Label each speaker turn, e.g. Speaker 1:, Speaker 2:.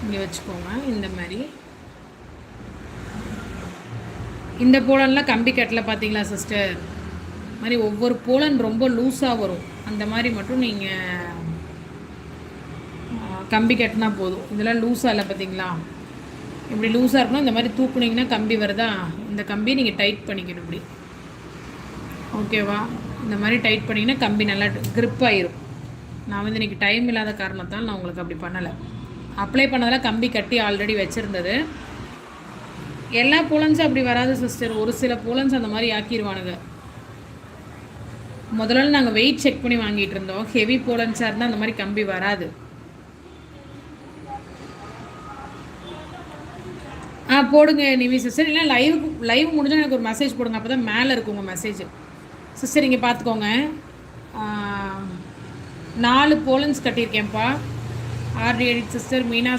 Speaker 1: இங்கே வச்சுக்கோங்க. இந்த மாதிரி இந்த போலன்லாம் கம்பி கட்டில் பார்த்தீங்களா சிஸ்டர், மாதிரி ஒவ்வொரு போலன் ரொம்ப லூஸாக வரும். அந்த மாதிரி மட்டும் நீங்கள் கம்பி கட்டினா போதும். இதெல்லாம் லூஸாக இல்லை பார்த்தீங்களா, இப்படி லூஸாக இருக்கணும். இந்த மாதிரி தூக்குனிங்கன்னா கம்பி வருதா, இந்த கம்பி நீங்கள் டைட் பண்ணிக்கணும் இப்படி. ஓகேவா, இந்த மாதிரி டைட் பண்ணிங்கன்னா கம்பி நல்லா க்ரிப் ஆயிரும். நான் வந்து இன்றைக்கி டைம் இல்லாத காரணத்தால் நான் உங்களுக்கு அப்படி பண்ணலை. அப்ளை பண்ணதெல்லாம் கம்பி கட்டி ஆல்ரெடி வச்சுருந்தது. எல்லா போலன்ஸும் அப்படி வராது சிஸ்டர், ஒரு சில போலன்ஸ் அந்த மாதிரி ஆக்கிடுவானுங்க. முதல்ல நாங்கள் வெயிட் செக் பண்ணி வாங்கிட்டு இருந்தோம். ஹெவி போலன்ஸாக இருந்தால் அந்த மாதிரி கம்பி வராது. போடுங்க நிவி சிஸ்டர், இல்லை லைவ் முடிஞ்சால் எனக்கு ஒரு மெசேஜ் போடுங்க, அப்போ தான் மேலே இருக்கும் உங்கள் மெசேஜ். சிஸ்டர் இங்கே பார்த்துக்கோங்க, 4 போலன்ஸ் கட்டியிருக்கேன்ப்பா. ஆர்டி எடிட் சிஸ்டர், மீனா